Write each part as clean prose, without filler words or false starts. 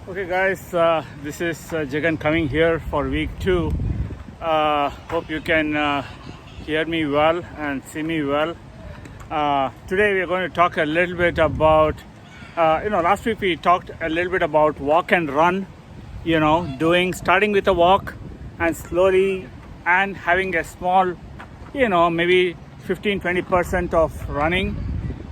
Okay guys, this is Jagan coming here for week 2. Hope you can hear me well and see me well. Today we are going to talk a little bit about, last week we talked a little bit about walk and run, starting with a walk and slowly and having a small, maybe 15-20% of running,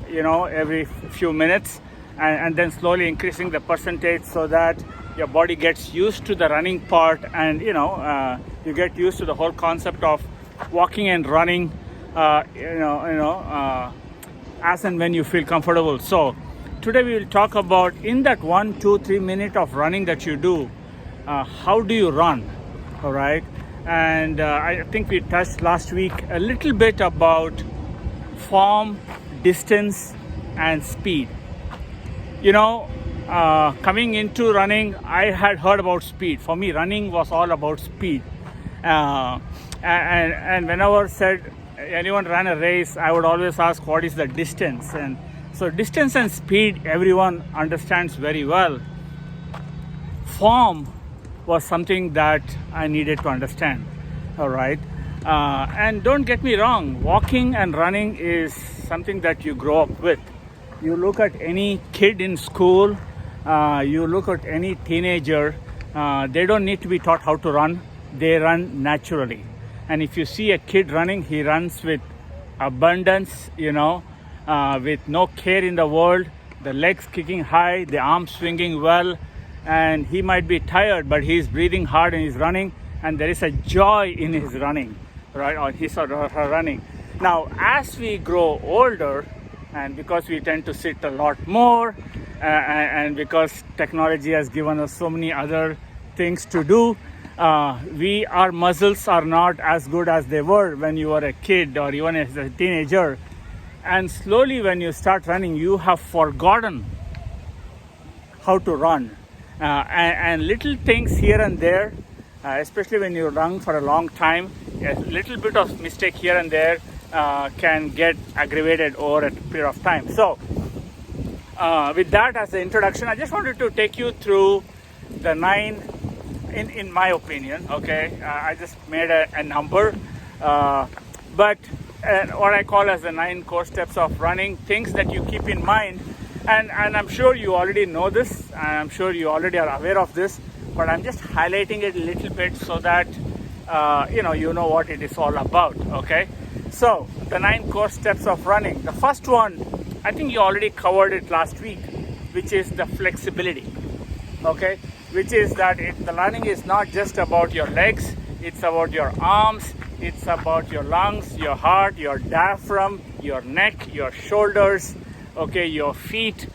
every few minutes. And then slowly increasing the percentage so that your body gets used to the running part, and you get used to the whole concept of walking and running, as and when you feel comfortable. So today we will talk about, in that 1, 2, 3 minutes of running that you do, how do you run, all right? And I think we touched last week a little bit about form, distance, and speed. Coming into running, I had heard about speed. For me, running was all about speed. And whenever said anyone ran a race, I would always ask, what is the distance? And so distance and speed, everyone understands very well. Form was something that I needed to understand, all right? And don't get me wrong, walking and running is something that you grow up with. You look at any kid in school, you look at any teenager, they don't need to be taught how to run. They run naturally. And if you see a kid running, he runs with abundance, with no care in the world, the legs kicking high, the arms swinging well, and he might be tired, but he's breathing hard and he's running, and there is a joy in his running, right, or his or her running. Now, as we grow older, and because we tend to sit a lot more, and because technology has given us so many other things to do, our muscles are not as good as they were when you were a kid or even as a teenager. And slowly when you start running, you have forgotten how to run. And little things here and there, especially when you run for a long time, a little bit of mistake here and there can get aggravated over a period of time. So with that as the introduction, I just wanted to take you through the 9, in my opinion, okay, I just made a number, but what I call as the 9 core steps of running, things that you keep in mind. And I'm sure you already know this, and I'm sure you already are aware of this, but I'm just highlighting it a little bit so that you know what it is all about, okay? So, the 9 core steps of running. The first one, I think you already covered it last week, which is the flexibility, okay? Which is that the running is not just about your legs, it's about your arms, it's about your lungs, your heart, your diaphragm, your neck, your shoulders, okay, your feet.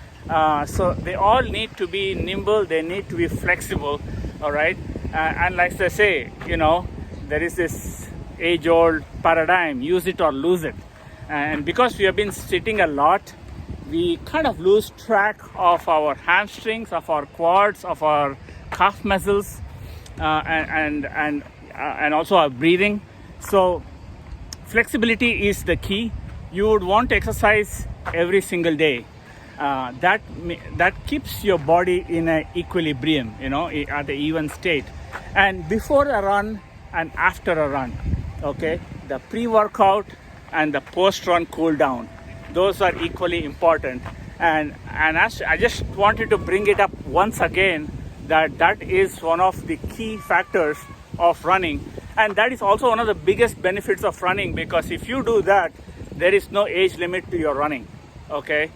So they all need to be nimble, they need to be flexible, all right? And like they say, there is this age-old paradigm, use it or lose it. And because we have been sitting a lot, we kind of lose track of our hamstrings, of our quads, of our calf muscles, and also our breathing. So flexibility is the key. You would want to exercise every single day. That keeps your body in an equilibrium, at the even state. And before a run and after a run, okay, the pre-workout and the post-run cool down, those are equally important. And as I just wanted to bring it up once again, that is one of the key factors of running, and that is also one of the biggest benefits of running, because if you do that, there is no age limit to your running, okay?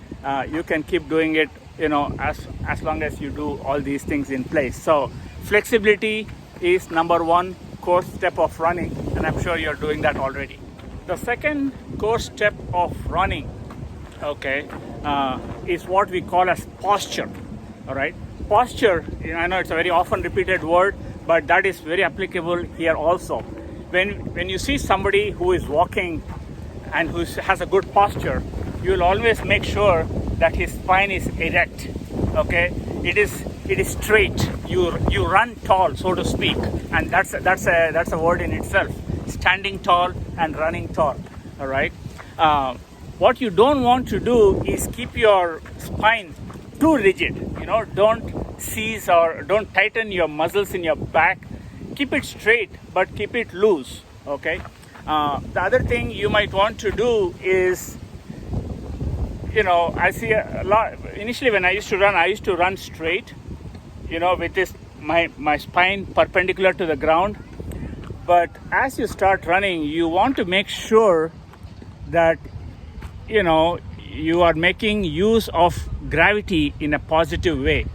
You can keep doing it, as long as you do all these things in place. So flexibility is number 1 core step of running, and I'm sure you're doing that already. The second core step of running, okay, is what we call as posture, all right? Posture, I know it's a very often repeated word, but that is very applicable here also. When you see somebody who is walking and who has a good posture, you will always make sure that his spine is erect, okay? It is straight. You run tall, so to speak, and that's a word in itself. Standing tall and running tall, all right? What you don't want to do is keep your spine too rigid. Don't seize or don't tighten your muscles in your back. Keep it straight, but keep it loose. Okay. The other thing you might want to do is, I see a lot. Initially, when I used to run straight, with my spine perpendicular to the ground. But as you start running, you want to make sure that, you are making use of gravity in a positive way.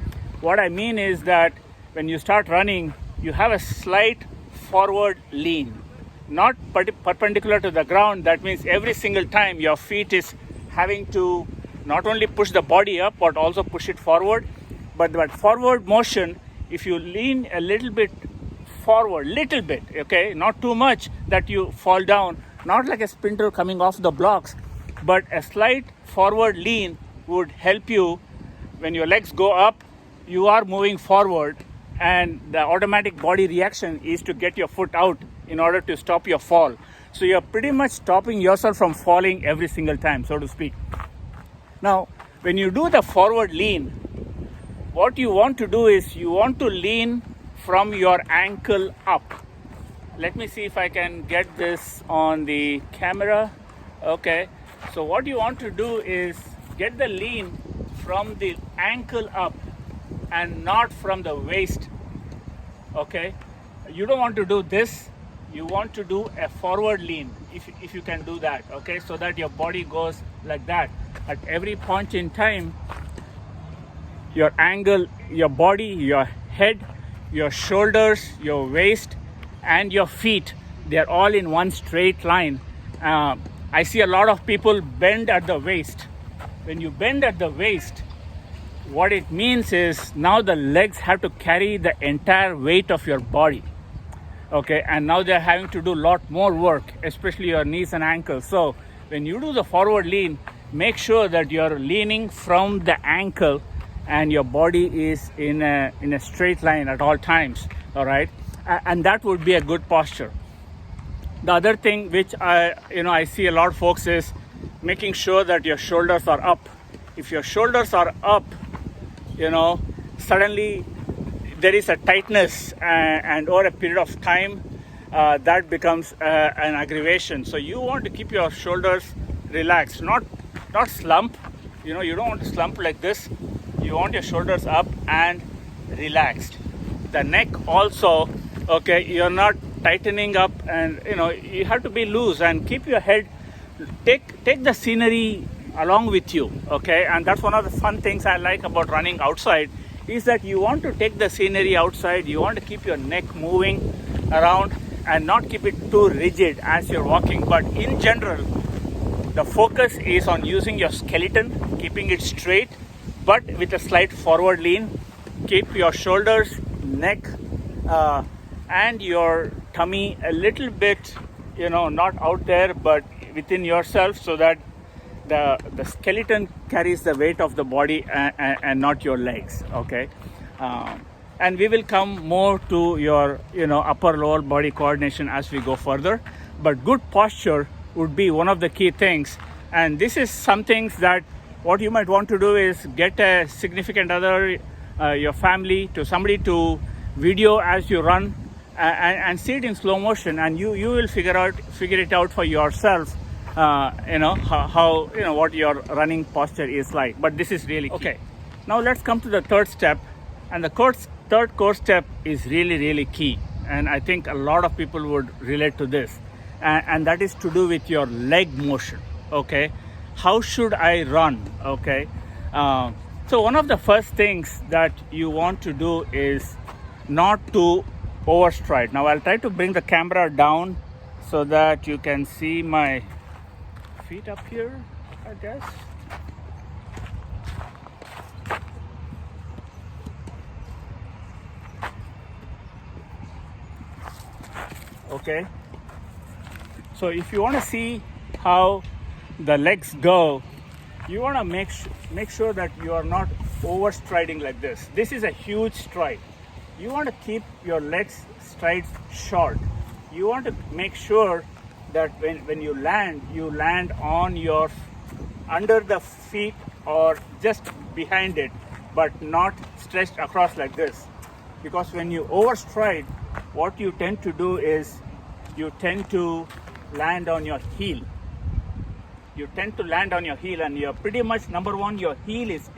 What I mean is that when you start running, you have a slight forward lean, not perpendicular to the ground. That means every single time your feet is having to not only push the body up, but also push it forward. But that forward motion, if you lean a little bit forward, okay, not too much that you fall down, not like a sprinter coming off the blocks, but a slight forward lean would help you. When your legs go up, you are moving forward, and the automatic body reaction is to get your foot out in order to stop your fall. So you're pretty much stopping yourself from falling every single time, so to speak. Now, when you do the forward lean, what you want to do is you want to lean from your ankle up. Let me see if I can get this on the camera. Okay, so what you want to do is get the lean from the ankle up and not from the waist. Okay, you don't want to do this. You want to do a forward lean if you can do that. Okay, so that your body goes like that. At every point in time, your angle, your body, your head, your shoulders, your waist, and your feet, they're all in one straight line. I see a lot of people bend at the waist. When you bend at the waist, what it means is now the legs have to carry the entire weight of your body. Okay, and now they're having to do a lot more work, especially your knees and ankles. So when you do the forward lean, make sure that you're leaning from the ankle and your body is in a straight line at all times. All right, and that would be a good posture. The other thing which I see a lot of folks is making sure that your shoulders are up. If your shoulders are up, suddenly there is a tightness, and over a period of time that becomes an aggravation. So you want to keep your shoulders relaxed, not slump. You don't want to slump like this. You want your shoulders up and relaxed. The neck also, okay, you're not tightening up, and you have to be loose and keep your head. Take the scenery along with you, okay? And that's one of the fun things I like about running outside, is that you want to take the scenery outside. You want to keep your neck moving around and not keep it too rigid as you're walking. But in general, the focus is on using your skeleton, keeping it straight, but with a slight forward lean. Keep your shoulders, neck, and your tummy a little bit, not out there, but within yourself, so that the skeleton carries the weight of the body and not your legs. Okay, and we will come more to your upper lower body coordination as we go further. But good posture would be one of the key things, and this is some things that what you might want to do is get a significant other, your family, to somebody to video as you run, and see it in slow motion, and you will figure it out for yourself. How what your running posture is like. But this is really key. Okay. Now let's come to the third step, and the third core step is really key, and I think a lot of people would relate to this, and that is to do with your leg motion. Okay, how should I run? Okay, so one of the first things that you want to do is not to overstride. Now I'll try to bring the camera down so that you can see my feet up here, I guess. Okay, so if you want to see how the legs go, you want to make sure that you are not overstriding like this. This is a huge stride. You want to keep your legs strides short. You want to make sure that when you land on your under the feet or just behind it, but not stretched across like this. Because when you overstride, what you tend to do is you tend to land on your heel. You tend to land on your heel, and you're pretty much, number one, your heel is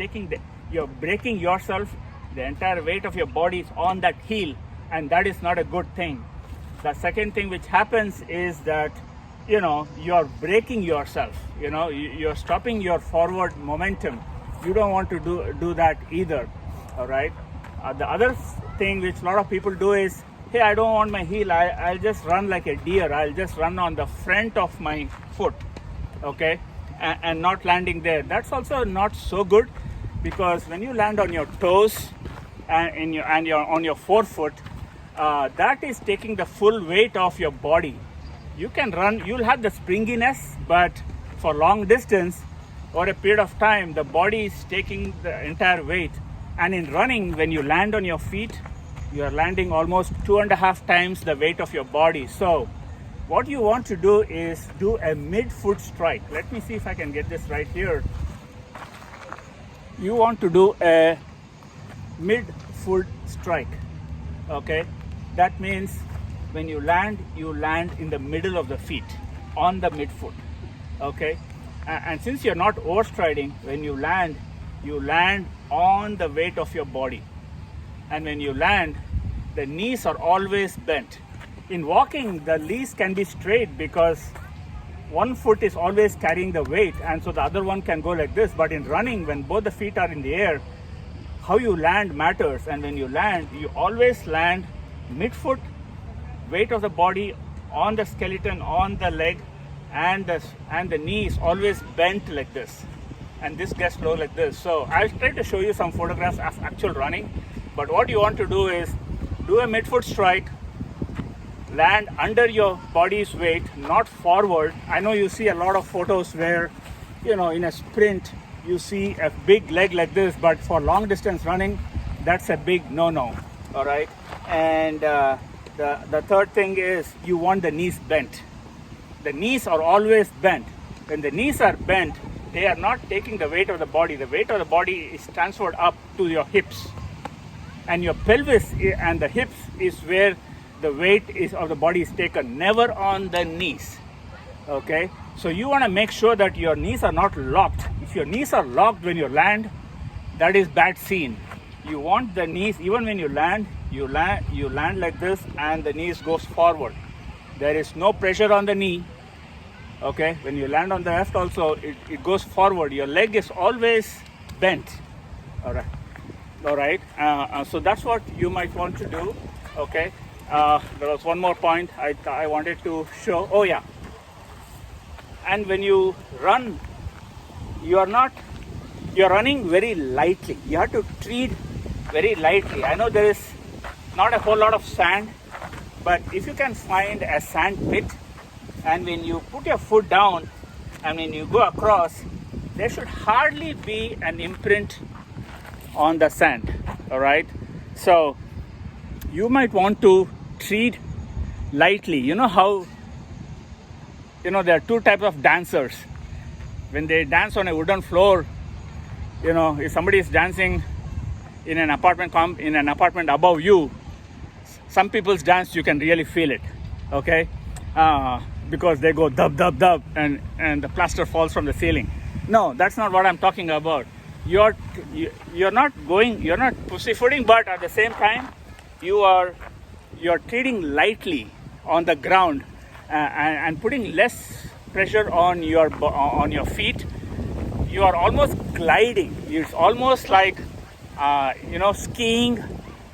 you're breaking yourself. The entire weight of your body is on that heel, and that is not a good thing. The second thing which happens is that, you're breaking yourself. You're stopping your forward momentum. You don't want to do that either. All right. The other thing which a lot of people do is, hey, I don't want my heel. I'll just run like a deer. I'll just run on the front of my foot. Okay, and not landing there. That's also not so good, because when you land on your toes and you're on your forefoot, that is taking the full weight of your body. You can run, you'll have the springiness, but for long distance or a period of time, the body is taking the entire weight. And in running, when you land on your feet, you are landing almost 2.5 times the weight of your body. So what you want to do is do a mid-foot strike. Let me see if I can get this right here. You want to do a mid-foot strike. Okay, that means when you land in the middle of the feet, on the midfoot. Okay, and since you're not overstriding, when you land on the weight of your body. And when you land, the knees are always bent. In walking, the knees can be straight because one foot is always carrying the weight, and so the other one can go like this. But in running, when both the feet are in the air, how you land matters. And when you land, you always land midfoot, weight of the body on the skeleton, on the leg, and the knee is always bent like this. And this gets low like this. So I'll try to show you some photographs of actual running. But what you want to do is do a midfoot strike, land under your body's weight, not forward. I know you see a lot of photos where, in a sprint, you see a big leg like this, but for long distance running, that's a big no-no. All right. And the third thing is you want the knees bent. The knees are always bent. When the knees are bent, they are not taking the weight of the body. The weight of the body is transferred up to your hips. And your pelvis and the hips is where the weight of the body is taken, never on the knees. Okay? So you want to make sure that your knees are not locked. If your knees are locked when you land, that is bad scene. You want the knees, even when you land like this, and the knees goes forward. There is no pressure on the knee. Okay, when you land on the left also, it goes forward. Your leg is always bent. All right. So that's what you might want to do. Okay. There was one more point I wanted to show. Oh yeah. And when you run, you're running very lightly. You have to tread very lightly. I know there is not a whole lot of sand, but if you can find a sand pit, and when you put your foot down and when you go across, there should hardly be an imprint on the sand. All right. So you might want to tread lightly. You know how, there are two types of dancers. When they dance on a wooden floor, if somebody is dancing in an apartment above you, some people's dance, you can really feel it. Okay. Because they go dub dub dub and the plaster falls from the ceiling. No, that's not what I'm talking about. You're not pussyfooting, but at the same time you're treading lightly on the ground and putting less pressure on your feet. You are almost gliding. It's almost like skiing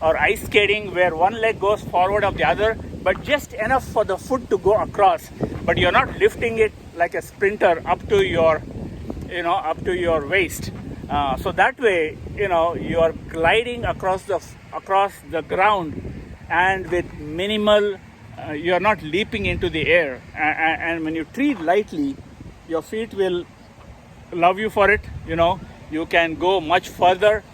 or ice skating, where one leg goes forward of the other, but just enough for the foot to go across. But you're not lifting it like a sprinter up to your waist. So that way, you are gliding across the ground, and with minimal, you are not leaping into the air. And when you tread lightly, your feet will love you for it. You can go much further.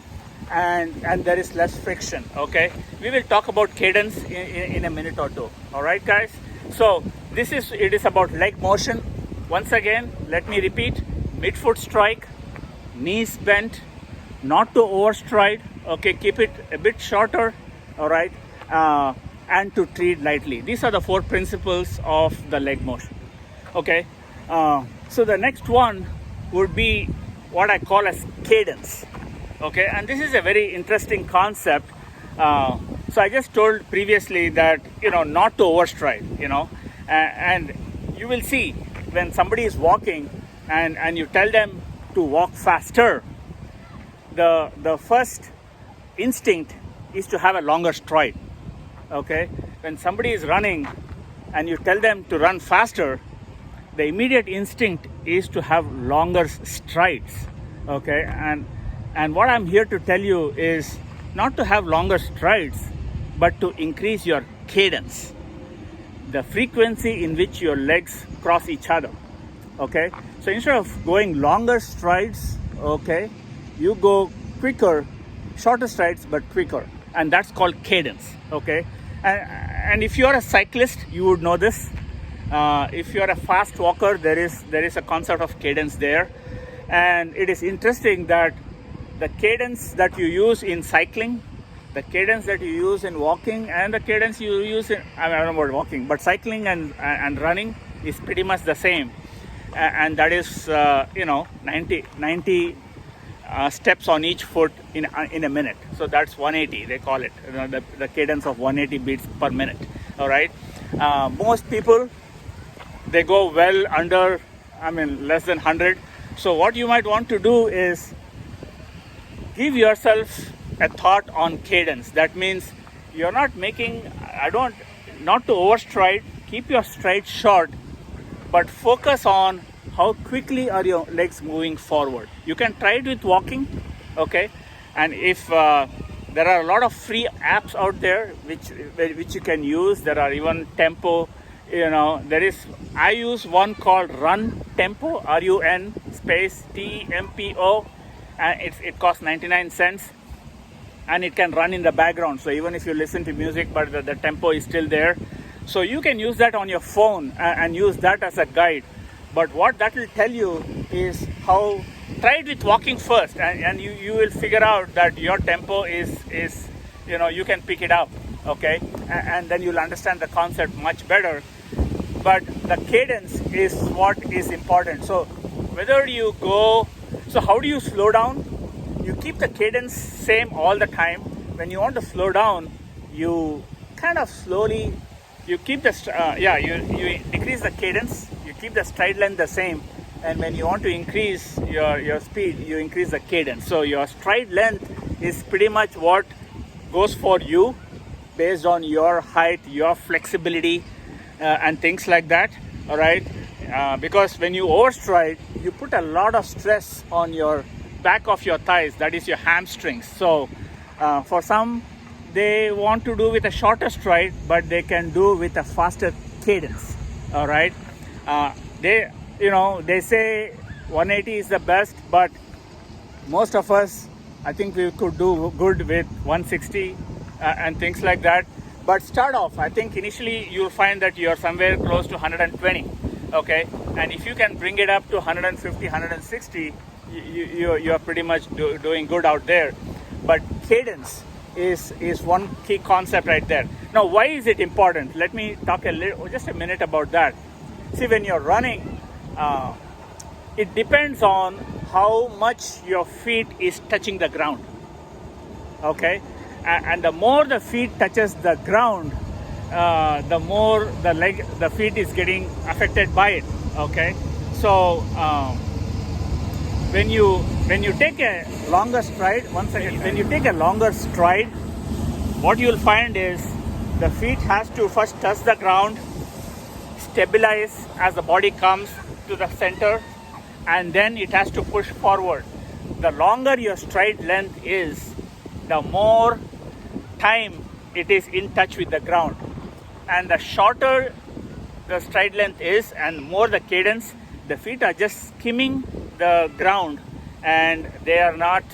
And there is less friction. Okay, we will talk about cadence in a minute or two. All right, guys. So it is about leg motion. Once again, let me repeat: midfoot strike, knees bent, not to overstride, okay, keep it a bit shorter, all right, and to tread lightly. These are the 4 principles of the leg motion, okay. So the next one would be what I call as cadence, okay, and this is a very interesting concept. So I just told previously that, not to overstride, and you will see when somebody is walking and you tell them to walk faster, the first instinct is to have a longer stride, okay. When somebody is running and you tell them to run faster, the immediate instinct is to have longer strides, okay. And what I'm here to tell you is not to have longer strides, but to increase your cadence, the frequency in which your legs cross each other, okay. So instead of going longer strides, okay, you go quicker, shorter strides but quicker, and that's called cadence, okay. And if you're a cyclist, you would know this. If you're a fast walker, there is a concept of cadence there, and it is interesting that the cadence that you use in cycling, the cadence that you use in walking, and the cadence you use in, I don't know about walking, but cycling and running is pretty much the same, and that is 90 steps on each foot in a minute. So that's 180, they call it, the cadence of 180 beats per minute, all right. Most people, they go well under, less than 100. So what you might want to do is give yourself a thought on cadence. That means you're not making, not to overstride, keep your stride short, but focus on how quickly are your legs moving forward. You can try it with walking, okay. And if there are a lot of free apps out there which you can use, there are even tempo, I use one called Run Tempo, RUN space TMPO, and it costs 99 cents, and it can run in the background. So even if you listen to music, but the tempo is still there, so you can use that on your phone and use that as a guide. But what that will tell you is how, try it with walking first, and you will figure out that your tempo is you can pick it up, okay, and then you'll understand the concept much better. But the cadence is what is important. So whether you go, so how do you slow down? You keep the cadence same all the time. When you want to slow down, you kind of slowly, you keep the you decrease the cadence, you keep the stride length the same, and when you want to increase your speed, you increase the cadence. So your stride length is pretty much what goes for you based on your height, your flexibility, and things like that, all right. Because when you overstride, you put a lot of stress on your back of your thighs, that is your hamstrings. So for some, they want to do with a shorter stride, but they can do with a faster cadence, all right. They say 180 is the best, but most of us, I think we could do good with 160 and things like that. But start off, I think initially you'll find that you're somewhere close to 120, okay. And if you can bring it up to 150, 160, you're pretty much doing good out there. But cadence is one key concept right there. Now, why is it important? Let me talk just a minute about that. See, when you're running, it depends on how much your feet is touching the ground, okay. And the more the feet touches the ground, the more the feet is getting affected by it, okay. So when you take a longer stride, when you take a longer stride, what you'll find is the feet has to first touch the ground, stabilize as the body comes to the center, and then it has to push forward. The longer your stride length is, the more time it is in touch with the ground, and the shorter the stride length is and more the cadence, the feet are just skimming the ground and they are not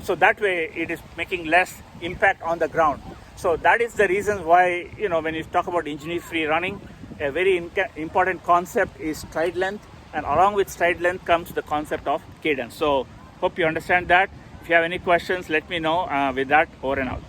so that way it is making less impact on the ground. So that is the reason why when you talk about injury-free running, a very important concept is stride length, and along with stride length comes the concept of cadence. So Hope you understand that. If you have any questions, let me know. With that, over and out.